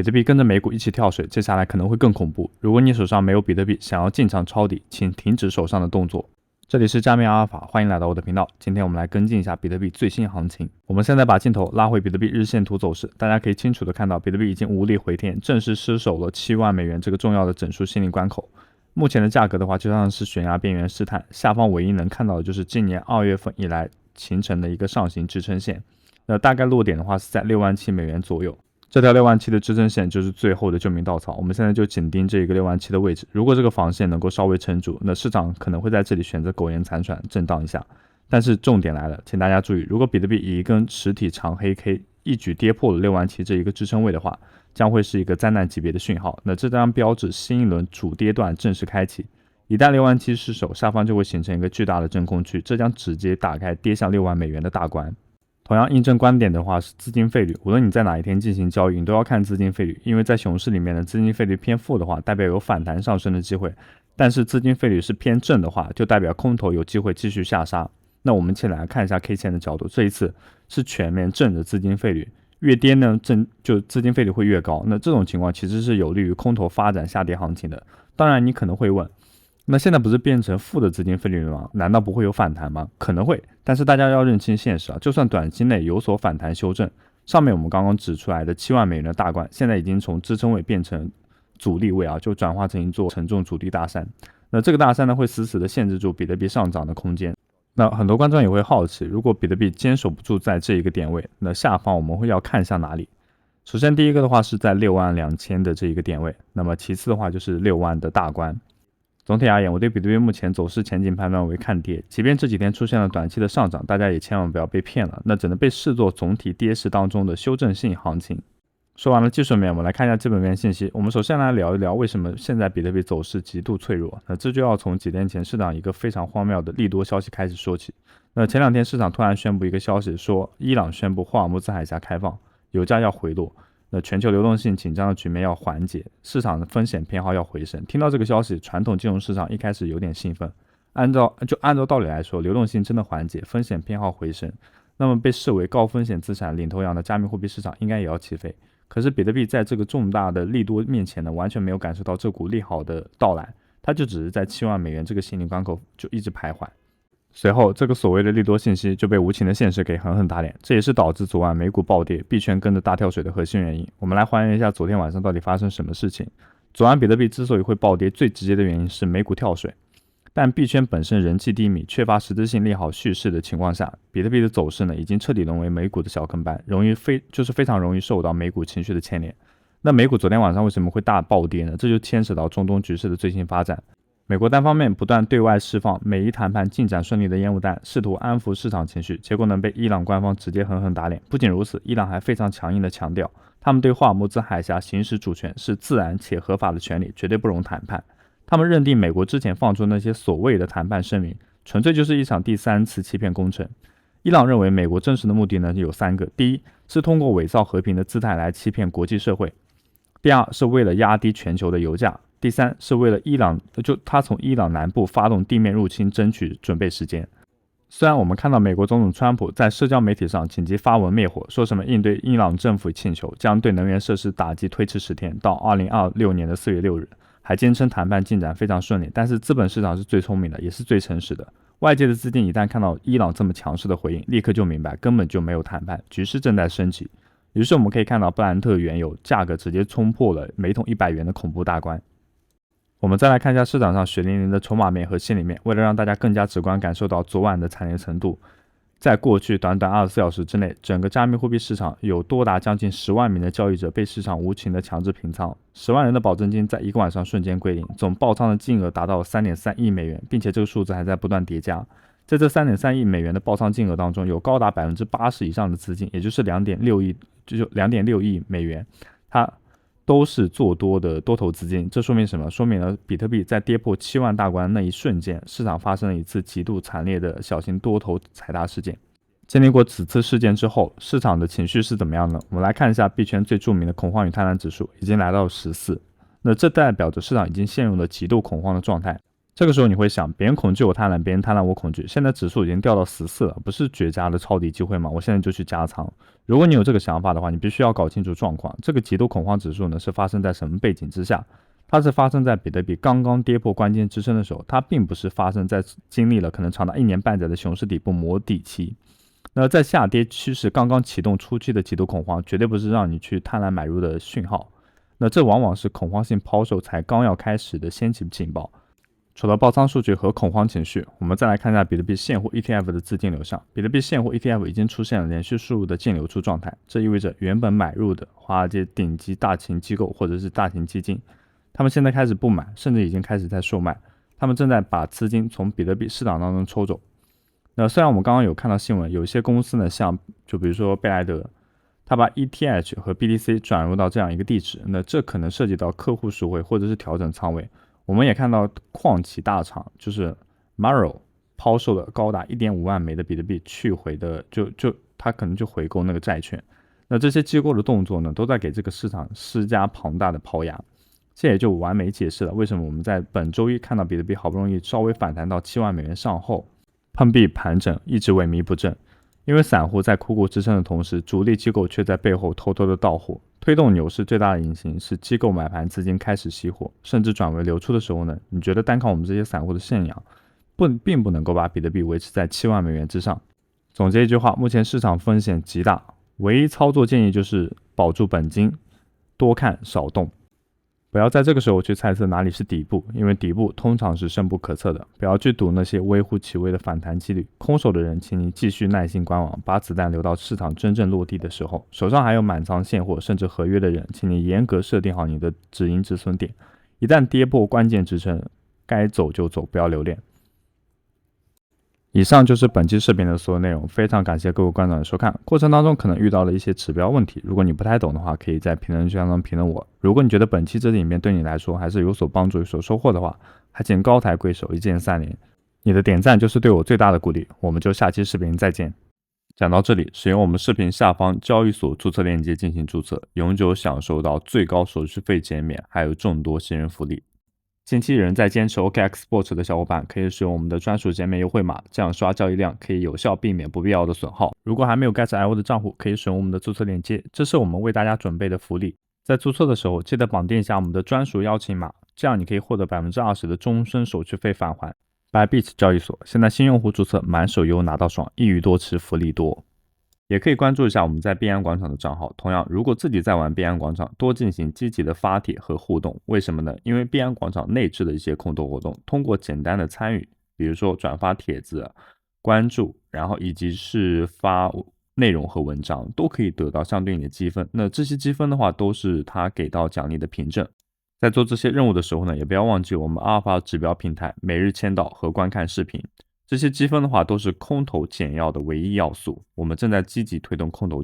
比特币跟着美股一起跳水，接下来可能会更恐怖。如果你手上没有比特币，想要进场抄底，请停止手上的动作。这里是加密阿尔法，欢迎来到我的频道。今天我们来跟进一下比特币最新行情。我们现在把镜头拉回比特币日线图走势，大家可以清楚的看到，比特币已经无力回天，正式失守了7万美元这个重要的整数心理关口。目前的价格的话，就像是悬崖边缘试探，下方唯一能看到的就是今年2月份以来形成的一个上行支撑线。那大概落点的话是在67000美元左右。这条67000的支撑线就是最后的救命稻草，我们现在就紧盯这个67000的位置。如果这个防线能够稍微撑住，那市场可能会在这里选择苟延残喘，震荡一下。但是重点来了，请大家注意，如果比特币以一根实体长黑 K 一举跌破了67000这一个支撑位的话，将会是一个灾难级别的讯号。那这将标志新一轮主跌段正式开启。一旦67000失守，下方就会形成一个巨大的真空区，这将直接打开跌向6万美元的大关。同样印证观点的话是资金费率，无论你在哪一天进行交易，你都要看资金费率，因为在熊市里面的资金费率偏负的话，代表有反弹上升的机会；但是资金费率是偏正的话，就代表空头有机会继续下杀。那我们一起来看一下 K 线的角度，这一次是全面正的资金费率，越跌呢就资金费率会越高，那这种情况其实是有利于空头发展下跌行情的。当然你可能会问，那现在不是变成负的资金费率了吗？难道不会有反弹吗？可能会，但是大家要认清现实啊！就算短期内有所反弹修正，上面我们刚刚指出来的7万美元的大关，现在已经从支撑位变成阻力位啊，就转化成一座沉重主力大山。那这个大山呢，会死死的限制住比特币上涨的空间。那很多观众也会好奇，如果比特币坚守不住在这一个点位，那下方我们会要看向哪里？首先第一个的话是在62000的这一个点位，那么其次的话就是6万的大关。总体而言，我对比特币目前走势前景判断为看跌，即便这几天出现了短期的上涨，大家也千万不要被骗了，那只能被视作总体跌势当中的修正性行情。说完了技术面，我们来看一下基本面信息。我们首先来聊一聊为什么现在比特币走势极度脆弱，那这就要从几天前市场一个非常荒谬的利多消息开始说起。那前2天市场突然宣布一个消息，说伊朗宣布霍尔木兹海峡开放，油价要回落，那全球流动性紧张的局面要缓解，市场的风险偏好要回升。听到这个消息，传统金融市场一开始有点兴奋。按照道理来说，流动性真的缓解，风险偏好回升，那么被视为高风险资产领头羊的加密货币市场应该也要起飞。可是比特币在这个重大的利多面前呢，完全没有感受到这股利好的到来，它就只是在7万美元这个心理关口就一直徘徊。随后这个所谓的利多信息就被无情的现实给狠狠打脸，这也是导致昨晚美股暴跌，币圈跟着大跳水的核心原因。我们来还原一下昨天晚上到底发生什么事情。昨晚比特币之所以会暴跌，最直接的原因是美股跳水，但币圈本身人气低迷，缺乏实质性利好叙事的情况下，比特币的走势呢已经彻底沦为美股的小跟班，非常容易受到美股情绪的牵连。那美股昨天晚上为什么会大暴跌呢？这就牵扯到中东局势的最新发展。美国单方面不断对外释放美伊谈判进展顺利的烟雾弹，试图安抚市场情绪，结果呢被伊朗官方直接狠狠打脸。不仅如此，伊朗还非常强硬地强调，他们对霍尔木兹海峡行使主权是自然且合法的权利，绝对不容谈判。他们认定美国之前放出那些所谓的谈判声明，纯粹就是一场第3次欺骗工程。伊朗认为美国真实的目的呢有3个，第一是通过伪造和平的姿态来欺骗国际社会，第二是为了压低全球的油价，第三是为了他从伊朗南部发动地面入侵争取准备时间。虽然我们看到美国总统川普在社交媒体上紧急发文灭火，说什么应对伊朗政府请求将对能源设施打击推迟10天到2026年的4月6日，还坚称谈判进展非常顺利，但是资本市场是最聪明的，也是最诚实的。外界的资金一旦看到伊朗这么强势的回应，立刻就明白根本就没有谈判，局势正在升级。于是我们可以看到布兰特原油价格直接冲破了每桶100元的恐怖大关。我们再来看一下市场上血淋淋的筹码面和心理面，为了让大家更加直观感受到昨晚的惨烈程度，在过去短短24小时之内，整个加密货币市场有多达将近10万名的交易者被市场无情的强制平仓，10万人的保证金在一个晚上瞬间归零，总爆仓的金额达到 3.3 亿美元，并且这个数字还在不断叠加。在这 3.3 亿美元的爆仓金额当中，有高达 80% 以上的资金，也就是 2.6 亿美元，它都是做多的多头资金。这说明什么？说明了比特币在跌破7万大关那一瞬间，市场发生了一次极度惨烈的小型多头踩踏事件。经历过此次事件之后，市场的情绪是怎么样呢？我们来看一下币圈最著名的恐慌与贪婪指数已经来到14，那这代表着市场已经陷入了极度恐慌的状态。这个时候你会想，别人恐惧我贪婪，别人贪婪我恐惧，现在指数已经掉到14了，不是绝佳的抄底机会吗？我现在就去加仓。如果你有这个想法的话，你必须要搞清楚状况。这个极度恐慌指数呢，是发生在什么背景之下？它是发生在比特币刚刚跌破关键支撑的时候，它并不是发生在经历了可能长达1年半载的熊市底部磨底期。那在下跌趋势刚刚启动初期的极度恐慌，绝对不是让你去贪婪买入的讯号。那这往往是恐慌性抛售才刚要开始的先期警报。除了爆仓数据和恐慌情绪，我们再来看一下比特币现货 ETF 的资金流向。比特币现货 ETF 已经出现了连续数日的净流出状态，这意味着原本买入的华尔街顶级大型机构或者是大型基金，他们现在开始不买，甚至已经开始在售卖，他们正在把资金从比特币市场当中抽走。那虽然我们刚刚有看到新闻，有一些公司呢，像就比如说贝莱德，他把 ETH 和 BTC 转入到这样一个地址，那这可能涉及到客户赎回或者是调整仓位。我们也看到矿企大厂就是 Maro 抛售了高达 1.5 万枚的比特币去回的，他可能就回购那个债券。那这些机构的动作呢，都在给这个市场施加庞大的抛压。这也就完美解释了为什么我们在本周一看到比特币好不容易稍微反弹到7万美元上后，碰壁盘整，一直萎靡不振。因为散户在苦苦支撑的同时，主力机构却在背后偷偷的到货。推动牛市最大的引擎是机构买盘资金开始熄火，甚至转为流出的时候呢，你觉得单靠我们这些散户的信仰，并不能够把比特币维持在7万美元之上。总结一句话，目前市场风险极大，唯一操作建议就是保住本金，多看少动。不要在这个时候去猜测哪里是底部，因为底部通常是深不可测的。不要去赌那些微乎其微的反弹几率。空手的人，请你继续耐心观望，把子弹留到市场真正落地的时候。手上还有满仓现货甚至合约的人，请你严格设定好你的止盈止损点。一旦跌破关键支撑，该走就走，不要留恋。以上就是本期视频的所有内容，非常感谢各位观众的收看。过程当中可能遇到了一些指标问题，如果你不太懂的话，可以在评论区当中评论我。如果你觉得本期这支影片对你来说还是有所帮助、有所收获的话，还请高抬贵手，一键3连。你的点赞就是对我最大的鼓励。我们就下期视频再见。讲到这里，使用我们视频下方交易所注册链接进行注册，永久享受到最高手续费减免，还有众多新人福利。近期有人在坚持 OKX Sport 的小伙伴可以使用我们的专属减免优惠码，这样刷交易量可以有效避免不必要的损耗。如果还没有 Gas.io 的账户，可以使用我们的注册链接，这是我们为大家准备的福利。在注册的时候，记得绑定一下我们的专属邀请码，这样你可以获得 20% 的终身手续费返还。Bybit 交易所现在新用户注册满手优拿到爽，一鱼多吃福利多。也可以关注一下我们在币安广场的账号。同样，如果自己在玩币安广场，多进行积极的发帖和互动。为什么呢？因为币安广场内置的一些空投活动，通过简单的参与，比如说转发帖子、关注，然后以及是发内容和文章，都可以得到相对应的积分。那这些积分的话，都是他给到奖励的凭证。在做这些任务的时候呢，也不要忘记我们阿尔法指标平台每日签到和观看视频。这些积分的话，都是空投简要的唯一要素。我们正在积极推动空投